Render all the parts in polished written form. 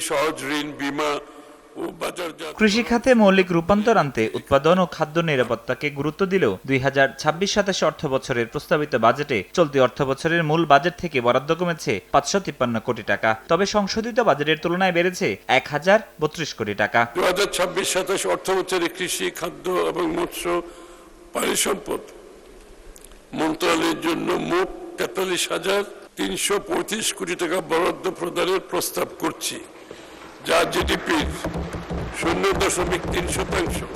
সহজ ঋণ, বীমা ও বাজারজাত। কৃষি খাতে মৌলিক রূপান্তর আনতে উৎপাদন ও খাদ্য নিরাপত্তাকে গুরুত্ব দিলেও 2026-27 অর্থ বছরের প্রস্তাবিত বাজেটে চলতি অর্থ বছরের মূল বাজেট থেকে বরাদ্দ কমেছে 553 কোটি টাকা। তবে সংশোধিত বাজেটের তুলনায় বেড়েছে 1032 কোটি টাকা। 2026-27 অর্থ বছরে কৃষি, খাদ্য এবং মৎস্য পানিসম্পদ মন্ত্রণালয়ের জন্য মোট 43,335 কোটি টাকা বরাদ্দ প্রদানের প্রস্তাব করছি, যা জিডিপির 0.3%।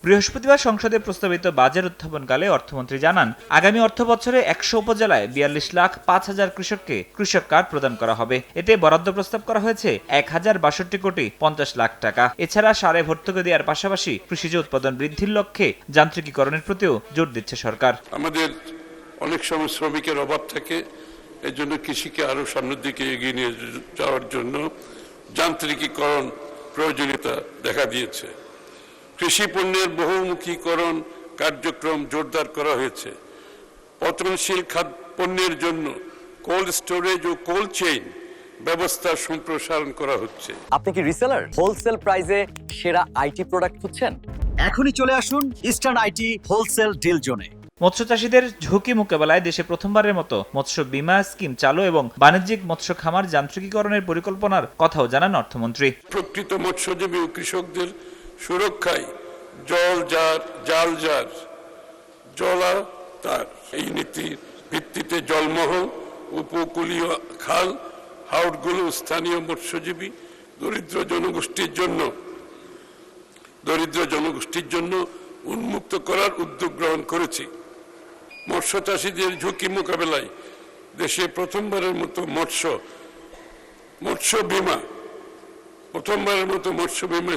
বৃহস্পতিবার সংসদে প্রস্তাবিত বাজেট উত্থাপনকালে অর্থমন্ত্রী জানান, আগামী অর্থ বছরে 100 উপজেলায় 42,05,000 কৃষককে কৃষক কার্ড প্রদান করা হবে। এতে বরাদ্দ প্রস্তাব করা হয়েছে 1,062 কোটি 50 লাখ টাকা। এছাড়া সারে ভর্তুকি দেওয়ার পাশাপাশি কৃষিজ উৎপাদন বৃদ্ধির লক্ষ্যে যান্ত্রিকীকরণের প্রতিও জোর দিচ্ছে সরকার। আমাদের অনেক সময় শ্রমিকের অভাব থাকে, এজন্য কৃষিকে আরো সামনের দিকে এগিয়ে নিয়ে যাওয়ার জন্য যান্ত্রিকীকরণ প্রয়োজনীয়তা দেখা দিয়েছে। কৃষি পণ্যের বহুমুখীকরণ কার্যক্রম জোরদার করা হয়েছে। পচনশীল খাদ্য পণ্যের জন্য কোল্ড স্টোরেজ ও কোল্ড চেইন ব্যবস্থা সম্প্রসারণ করা হচ্ছে। আপনি কি রিসেলার? হোলসেল প্রাইসে সেরা আইটি প্রোডাক্ট খুঁজছেন? এখনই চলে আসুন ইস্টার্ন আইটি হোলসেল ডিল জোনে। মৎস্য চাষীদের ঝুঁকি মোকাবেলায় দেশে প্রথমবারের মতো মৎস্য বীমা স্কিম চালু এবং বাণিজ্যিক মৎস্য খামার যান্ত্রিকীকরণের পরিকল্পনার কথাও জানান অর্থমন্ত্রী। প্রকৃত মৎস্যজীবী ও কৃষকদের সুরক্ষায় জলাতার এই নীতির ভিত্তিতে জলমহল, উপকূলীয় খাল, হাওরগুলো স্থানীয় মৎস্যজীবী দরিদ্র জনগোষ্ঠীর জন্য উন্মুক্ত করার উদ্যোগ গ্রহণ করেছি। মৎস্য চাষীদের ঝুঁকি মোকাবেলায় দেশে প্রথমবারের মতো মৎস্য বীমা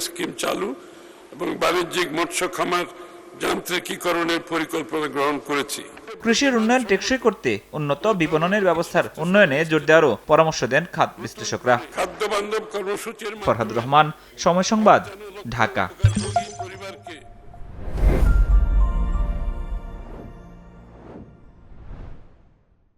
স্কিম চালু এবং বাণিজ্যিক মৎস্য খামার যান্ত্রিকীকরণের পরিকল্পনা গ্রহণ করেছি। কৃষির উন্নয়ন টেকসই করতে উন্নত বিপণনের ব্যবস্থার উন্নয়নে জোর দেওয়ারও পরামর্শ দেন খাদ্য বিশ্লেষকরা। খাদ্য বান্ধব কর্মসূচির ফরহাদ রহমান, সময় সংবাদ, ঢাকা।